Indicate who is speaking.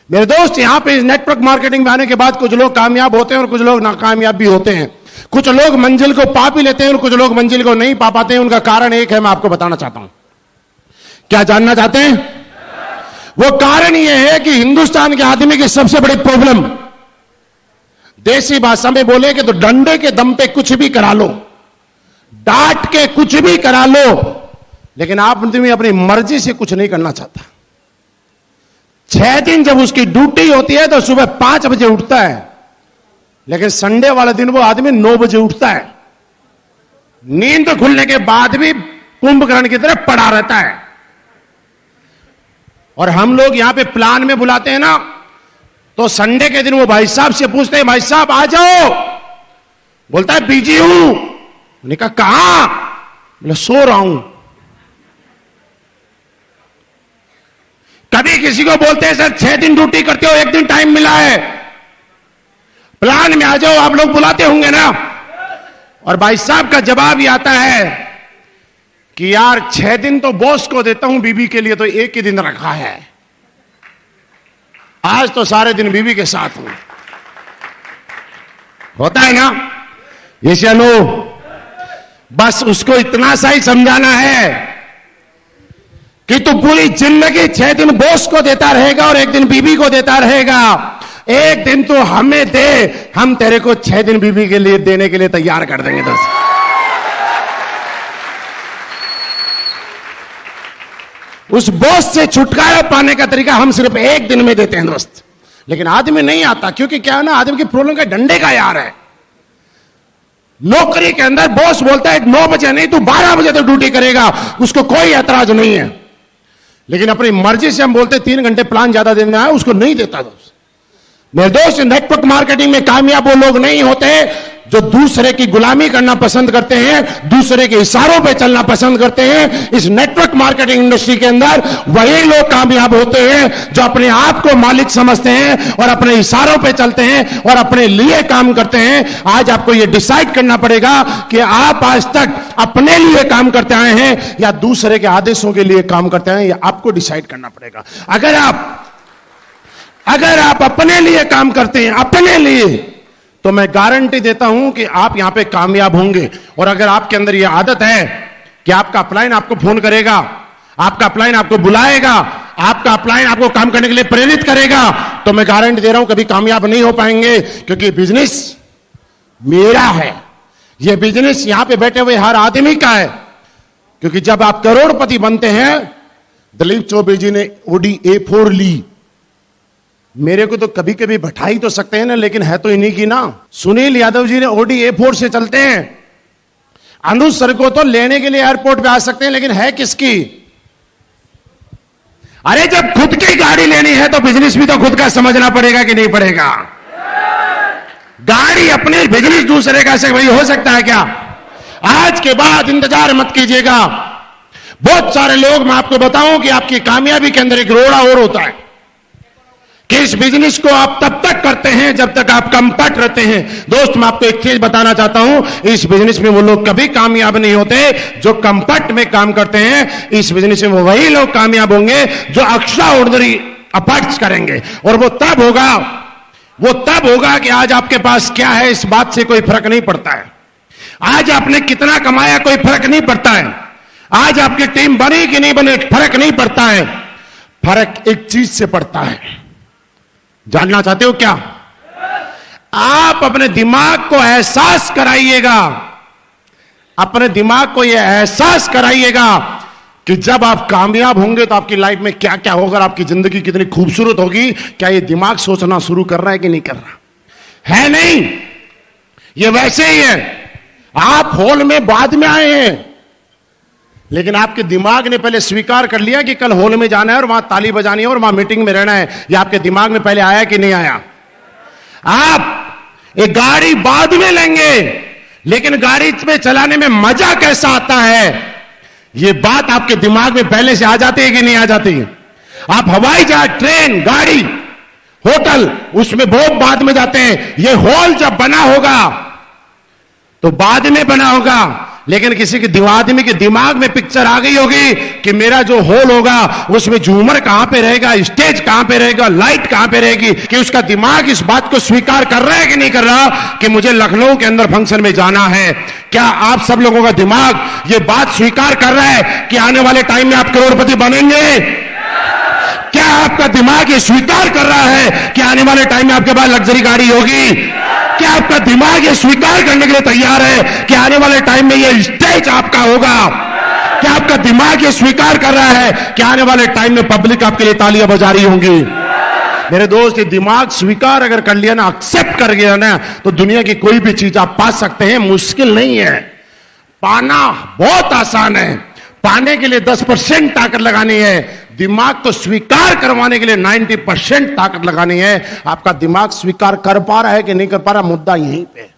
Speaker 1: मेरे दोस्त, यहां पे इस नेटवर्क मार्केटिंग में आने के बाद कुछ लोग कामयाब होते हैं और कुछ लोग नाकामयाब भी होते हैं। कुछ लोग मंजिल को पा भी लेते हैं और कुछ लोग मंजिल को नहीं पा पाते हैं। उनका कारण एक है, मैं आपको बताना चाहता हूं। क्या जानना चाहते हैं? वो कारण यह है कि हिंदुस्तान के आदमी की सबसे बड़ी प्रॉब्लम, देसी भाषा में बोले कि तो डंडे के दम पे कुछ भी करा लो, डांट के कुछ भी करा लो, लेकिन आदमी अपनी मर्जी से कुछ नहीं करना चाहता। 6 दिन जब उसकी ड्यूटी होती है तो सुबह 5 बजे उठता है, लेकिन संडे वाले दिन वो आदमी 9 बजे उठता है। नींद खुलने के बाद भी कुंभकर्ण की तरह पड़ा रहता है। और हम लोग यहां पे प्लान में बुलाते हैं ना, तो संडे के दिन वो भाई साहब से पूछते हैं, भाई साहब आ जाओ। बोलता है बिजी हूं। मैंने कहा कहां? बोला सो रहा हूं। कभी किसी को बोलते हैं सर 6 दिन ड्यूटी करते हो, 1 दिन टाइम मिला है, प्लान में आ जाओ, आप लोग बुलाते होंगे ना। और भाई साहब का जवाब ही आता है कि यार 6 दिन तो बॉस को देता हूं, बीबी के लिए तो 1 ही दिन रखा है, आज तो सारे दिन बीबी के साथ हूं। होता है ना ये? चलो बस उसको इतना सा ही समझाना है कि तू पूरी जिंदगी 6 दिन बॉस को देता रहेगा और 1 दिन बीबी को देता रहेगा। 1 दिन तो हमें दे, हम तेरे को 6 दिन बीबी के लिए देने के लिए तैयार कर देंगे। दोस्त, उस बॉस से छुटकारा पाने का तरीका हम सिर्फ 1 दिन में देते हैं दोस्त, लेकिन आदमी नहीं आता। क्योंकि क्या है ना, आदमी की प्रॉब्लम का डंडे का यार है। नौकरी के अंदर बॉस बोलता है 9 बजे नहीं, तू 12 बजे तो ड्यूटी करेगा, उसको कोई ऐतराज नहीं है। लेकिन अपनी मर्जी से हम बोलते 3 घंटे प्लान ज्यादा देना है, उसको नहीं देता दोस्त। मेरे दोस्त, नेटवर्क मार्केटिंग में कामयाब वो लोग नहीं होते जो दूसरे की गुलामी करना पसंद करते हैं, दूसरे के इशारों पे चलना पसंद करते हैं। इस नेटवर्क मार्केटिंग इंडस्ट्री के अंदर वही लोग कामयाब होते हैं जो अपने आप को मालिक समझते हैं और अपने इशारों पे चलते हैं और अपने लिए काम करते हैं। आज आपको यह डिसाइड करना पड़ेगा कि आप आज तक अपने लिए काम करते आए हैं या दूसरे के आदेशों के लिए काम करते हैं, यह आपको डिसाइड करना पड़ेगा। अगर आप अपने लिए काम करते हैं, अपने लिए, तो मैं गारंटी देता हूं कि आप यहां पे कामयाब होंगे। और अगर आपके अंदर यह आदत है कि आपका अपलाइन आपको फोन करेगा, आपका अपलाइन आपको बुलाएगा, आपका अपलाइन आपको काम करने के लिए प्रेरित करेगा, तो मैं गारंटी दे रहा हूं कभी कामयाब नहीं हो पाएंगे। क्योंकि बिजनेस मेरा है, यह बिजनेस यहां पे बैठे हुए हर आदमी का है। क्योंकि जब आप करोड़पति बनते हैं, दिलीप चौबे जी ने Audi A4 ली, मेरे को तो कभी कभी बैठा ही तो सकते हैं ना, लेकिन है तो इन्हीं की ना। सुनील यादव जी ने Audi A4 से चलते हैं। अनुज सर को तो लेने के लिए एयरपोर्ट पे आ सकते हैं, लेकिन है किसकी? अरे जब खुद की गाड़ी लेनी है तो बिजनेस भी तो खुद का समझना पड़ेगा कि नहीं पड़ेगा? गाड़ी अपने, बिजनेस दूसरे का से वही हो सकता है क्या? आज के बाद इंतजार मत कीजिएगा। बहुत सारे लोग, मैं आपको बताऊं कि आपकी कामयाबी के अंदर एक रोड़ा और होता है कि इस बिजनेस को आप तब तक करते हैं जब तक आप कंफर्ट रहते हैं। दोस्त, मैं आपको एक चीज बताना चाहता हूं, इस बिजनेस में वो लोग कभी कामयाब नहीं होते जो कंफर्ट में काम करते हैं। इस बिजनेस में वही लोग कामयाब होंगे जो एक्स्ट्रा ऑर्डिनरी एफर्ट्स करेंगे। और वो तब होगा कि आज आपके पास क्या है इस बात से कोई फर्क नहीं पड़ता है। आज आपने कितना कमाया कोई फर्क नहीं पड़ता है। आज आपकी टीम बनी कि नहीं बनी फर्क नहीं पड़ता है। फर्क एक चीज से पड़ता है, जानना चाहते हो क्या? आप अपने दिमाग को एहसास कराइएगा, अपने दिमाग को यह एहसास कराइएगा कि जब आप कामयाब होंगे तो आपकी लाइफ में क्या क्या होगा, आपकी जिंदगी कितनी खूबसूरत होगी। क्या ये दिमाग सोचना शुरू कर रहा है कि नहीं कर रहा है? नहीं, ये वैसे ही है। आप हॉल में बाद में आए हैं, लेकिन आपके दिमाग ने पहले स्वीकार कर लिया कि कल हॉल में जाना है और वहां ताली बजानी है और वहां मीटिंग में रहना है। यह आपके दिमाग में पहले आया कि नहीं आया? आप एक गाड़ी बाद में लेंगे, लेकिन गाड़ी में चलाने में मजा कैसा आता है, यह बात आपके दिमाग में पहले से आ जाती है कि नहीं आ जाती? आप हवाई जहाज, ट्रेन, गाड़ी, होटल, उसमें बहुत बाद में जाते हैं। यह हॉल जब बना होगा तो बाद में बना होगा, लेकिन किसी के आदमी के दिमाग में पिक्चर आ गई होगी कि मेरा जो हॉल होगा उसमें झूमर कहां पे रहेगा, स्टेज कहां पे रहेगा, लाइट कहां पे रहेगी, कि उसका दिमाग इस बात को स्वीकार कर रहा है कि नहीं कर रहा कि मुझे लखनऊ के अंदर फंक्शन में जाना है। क्या आप सब लोगों का दिमाग ये बात स्वीकार कर रहा है कि आने वाले टाइम में आप करोड़पति बनेंगे? क्या आपका दिमाग ये स्वीकार कर रहा है कि आने वाले टाइम में आपके पास लग्जरी गाड़ी होगी? क्या आपका दिमाग ये स्वीकार करने के लिए तैयार है कि आने वाले टाइम में ये स्टेज आपका होगा? क्या आपका दिमाग ये स्वीकार कर रहा है कि आने वाले टाइम में पब्लिक आपके लिए तालियां बजा रही होंगी? मेरे दोस्त, ये दिमाग स्वीकार अगर कर लिया ना, एक्सेप्ट कर गया ना, तो दुनिया की कोई भी चीज आप पा सकते हैं। मुश्किल नहीं है, पाना बहुत आसान है। पाने के लिए 10% ताकत लगानी है, दिमाग को स्वीकार करवाने के लिए 90% ताकत लगानी है। आपका दिमाग स्वीकार कर पा रहा है कि नहीं कर पा रहा, मुद्दा यहीं पे।